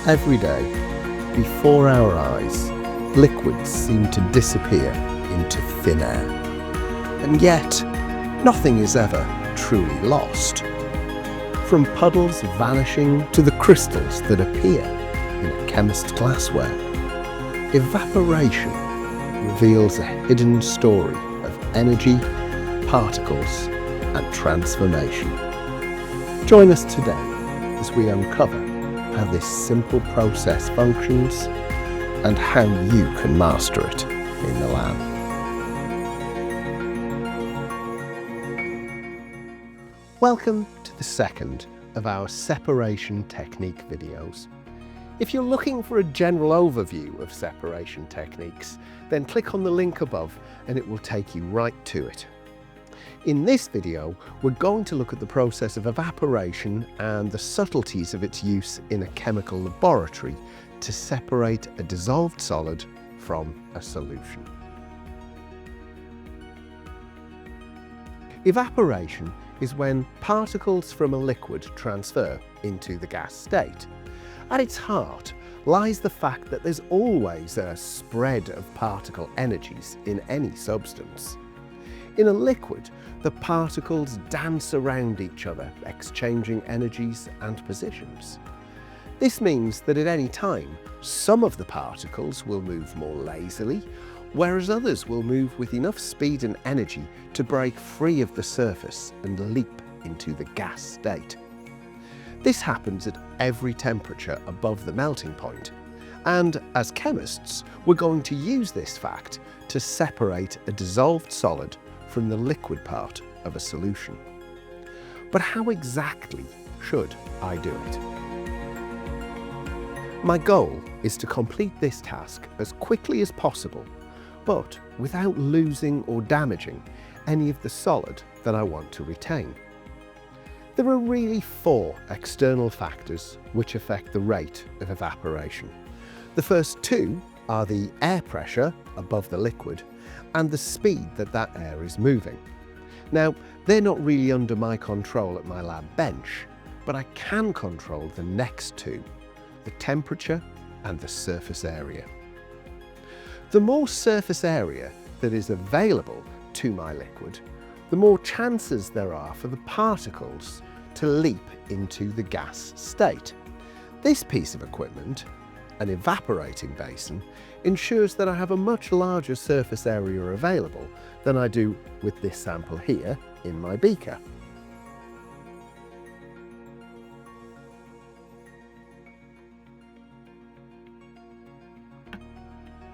Every day, before our eyes, liquids seem to disappear into thin air. And yet, nothing is ever truly lost. From puddles vanishing to the crystals that appear in a chemist's glassware, evaporation reveals a hidden story of energy, particles, and transformation. Join us today as we uncover how this simple process functions and how you can master it in the lab. Welcome to the second of our separation technique videos. If you're looking for a general overview of separation techniques, then click on the link above and it will take you right to it. In this video, we're going to look at the process of evaporation and the subtleties of its use in a chemical laboratory to separate a dissolved solid from a solution. Evaporation is when particles from a liquid transfer into the gas state. At its heart lies the fact that there's always a spread of particle energies in any substance. In a liquid, the particles dance around each other, exchanging energies and positions. This means that at any time, some of the particles will move more lazily, whereas others will move with enough speed and energy to break free of the surface and leap into the gas state. This happens at every temperature above the melting point, and as chemists, we're going to use this fact to separate a dissolved solid from the liquid part of a solution. But how exactly should I do it? My goal is to complete this task as quickly as possible, but without losing or damaging any of the solid that I want to retain. There are really four external factors which affect the rate of evaporation. The first two are the air pressure above the liquid and the speed that that air is moving. Now, they're not really under my control at my lab bench, but I can control the next two, the temperature and the surface area. The more surface area that is available to my liquid, the more chances there are for the particles to leap into the gas state. This piece of equipment, an evaporating basin, ensures that I have a much larger surface area available than I do with this sample here in my beaker.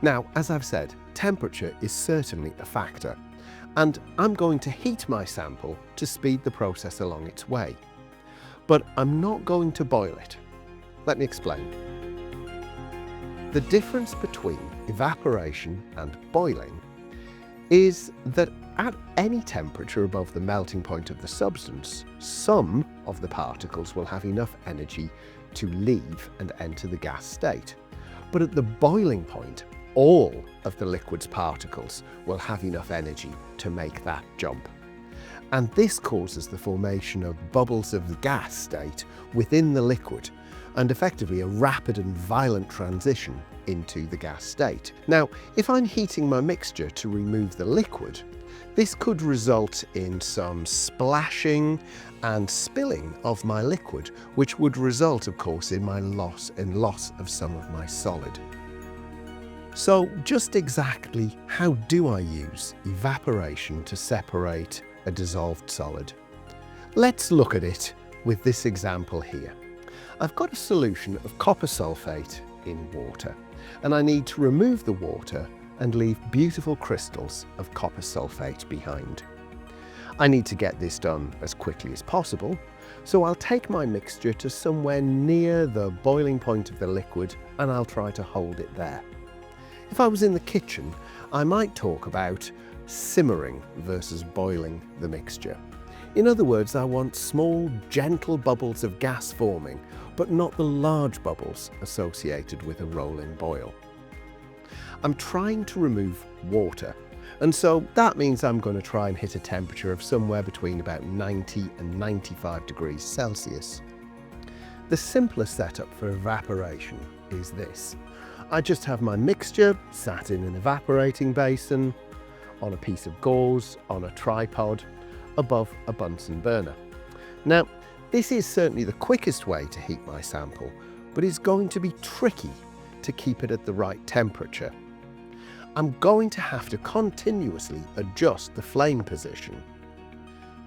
Now, as I've said, temperature is certainly a factor, and I'm going to heat my sample to speed the process along its way. But I'm not going to boil it. Let me explain. The difference between evaporation and boiling is that at any temperature above the melting point of the substance, some of the particles will have enough energy to leave and enter the gas state. But at the boiling point, all of the liquid's particles will have enough energy to make that jump. And this causes the formation of bubbles of the gas state within the liquid, and effectively a rapid and violent transition into the gas state. Now, if I'm heating my mixture to remove the liquid, this could result in some splashing and spilling of my liquid, which would result, of course, in my loss of some of my solid. So just exactly how do I use evaporation to separate a dissolved solid? Let's look at it with this example here. I've got a solution of copper sulfate in water, and I need to remove the water and leave beautiful crystals of copper sulfate behind. I need to get this done as quickly as possible, so I'll take my mixture to somewhere near the boiling point of the liquid and I'll try to hold it there. If I was in the kitchen, I might talk about simmering versus boiling the mixture. In other words, I want small, gentle bubbles of gas forming, but not the large bubbles associated with a rolling boil. I'm trying to remove water, and so that means I'm going to try and hit a temperature of somewhere between about 90 and 95 degrees Celsius. The simplest setup for evaporation is this. I just have my mixture sat in an evaporating basin, on a piece of gauze, on a tripod, above a Bunsen burner. Now, this is certainly the quickest way to heat my sample, but it's going to be tricky to keep it at the right temperature. I'm going to have to continuously adjust the flame position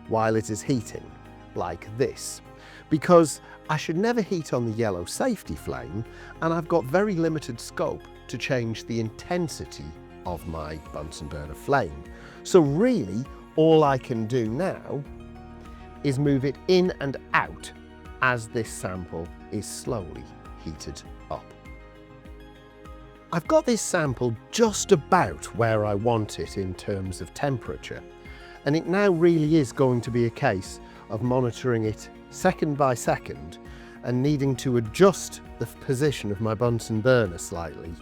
while it is heating, like this, because I should never heat on the yellow safety flame, and I've got very limited scope to change the intensity of my Bunsen burner flame. So really, all I can do now is move it in and out as this sample is slowly heated up. I've got this sample just about where I want it in terms of temperature, and it now really is going to be a case of monitoring it second by second and needing to adjust the position of my Bunsen burner slightly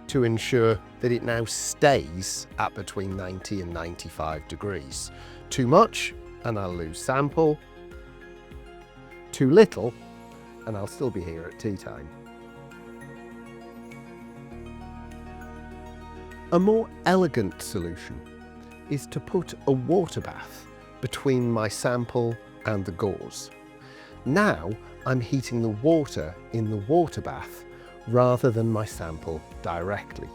to ensure that it now stays at between 90 and 95 degrees. Too much and I'll lose sample, too little and I'll still be here at tea time. A more elegant solution is to put a water bath between my sample and the gauze. Now I'm heating the water in the water bath rather than my sample directly.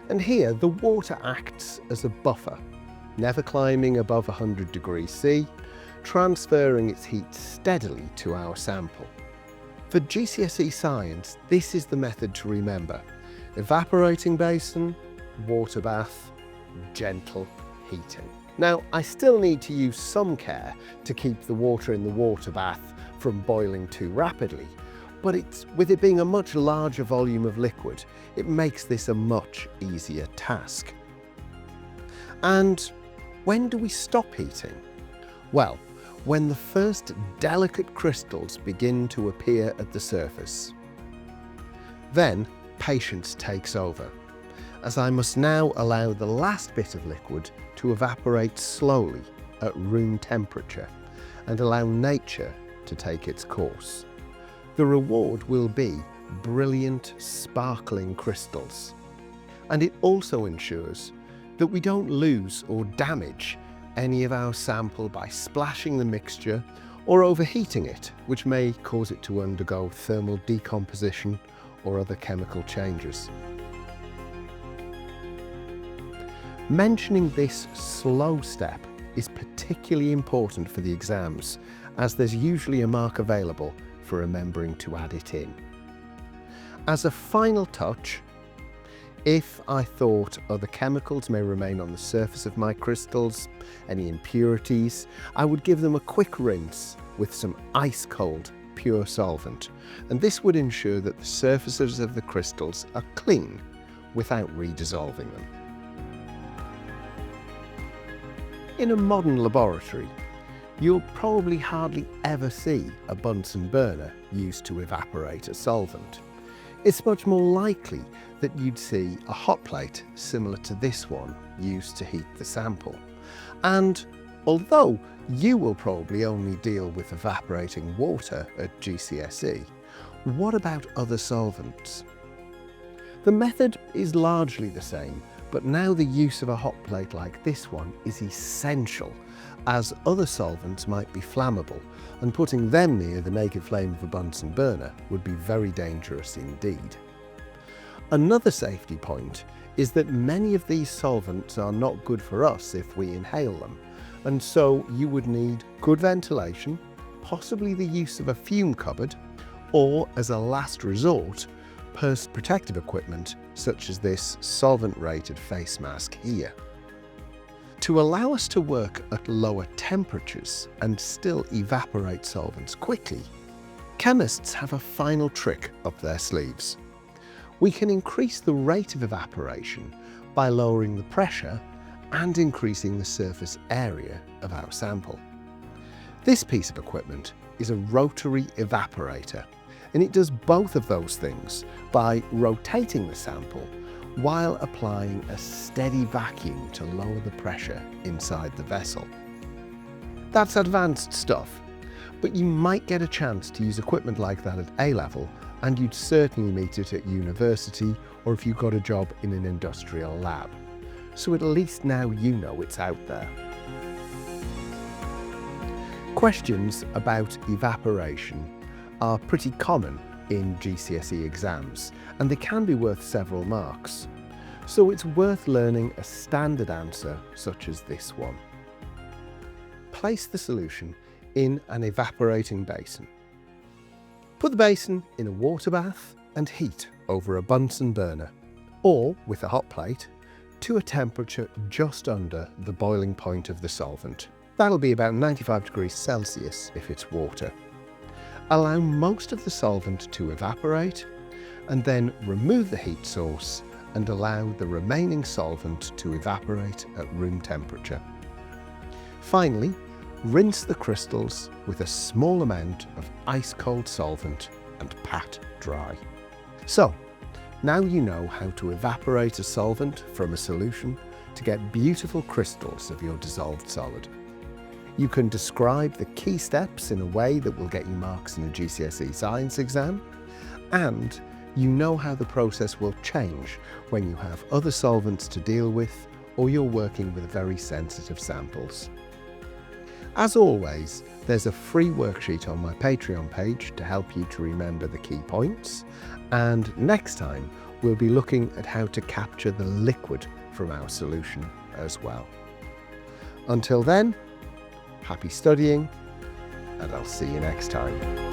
And here the water acts as a buffer, never climbing above 100 degrees C, transferring its heat steadily to our sample. For GCSE Science, this is the method to remember: evaporating basin, water bath, gentle heating. Now, I still need to use some care to keep the water in the water bath from boiling too rapidly, but with it being a much larger volume of liquid, it makes this a much easier task. And when do we stop heating? Well, when the first delicate crystals begin to appear at the surface. Then patience takes over, as I must now allow the last bit of liquid to evaporate slowly at room temperature and allow nature to take its course. The reward will be brilliant, sparkling crystals. And it also ensures that we don't lose or damage any of our sample by splashing the mixture or overheating it, which may cause it to undergo thermal decomposition or other chemical changes. Mentioning this slow step is particularly important for the exams, as there's usually a mark available for remembering to add it in. As a final touch, if I thought other chemicals may remain on the surface of my crystals, any impurities, I would give them a quick rinse with some ice-cold pure solvent, and this would ensure that the surfaces of the crystals are clean without redissolving them. In a modern laboratory, you'll probably hardly ever see a Bunsen burner used to evaporate a solvent. It's much more likely that you'd see a hot plate similar to this one used to heat the sample. And although you will probably only deal with evaporating water at GCSE, what about other solvents? The method is largely the same, but now the use of a hot plate like this one is essential, as other solvents might be flammable, and putting them near the naked flame of a Bunsen burner would be very dangerous indeed. Another safety point is that many of these solvents are not good for us if we inhale them, and so you would need good ventilation, possibly the use of a fume cupboard, or as a last resort, personal protective equipment such as this solvent-rated face mask here. To allow us to work at lower temperatures and still evaporate solvents quickly, chemists have a final trick up their sleeves. We can increase the rate of evaporation by lowering the pressure and increasing the surface area of our sample. This piece of equipment is a rotary evaporator, and it does both of those things by rotating the sample while applying a steady vacuum to lower the pressure inside the vessel. That's advanced stuff, But you might get a chance to use equipment like that at A-level, and you'd certainly meet it at university or if you got a job in an industrial lab. So at least now you know it's out there. Questions about evaporation are pretty common in GCSE exams, and they can be worth several marks. So it's worth learning a standard answer such as this one. Place the solution in an evaporating basin. Put the basin in a water bath and heat over a Bunsen burner, or with a hot plate, to a temperature just under the boiling point of the solvent. That'll be about 95 degrees Celsius if it's water. Allow most of the solvent to evaporate, and then remove the heat source and allow the remaining solvent to evaporate at room temperature. Finally, rinse the crystals with a small amount of ice-cold solvent and pat dry. So, now you know how to evaporate a solvent from a solution to get beautiful crystals of your dissolved solid. You can describe the key steps in a way that will get you marks in a GCSE science exam, and you know how the process will change when you have other solvents to deal with or you're working with very sensitive samples. As always, there's a free worksheet on my Patreon page to help you to remember the key points, and next time we'll be looking at how to capture the liquid from our solution as well. Until then, happy studying, and I'll see you next time.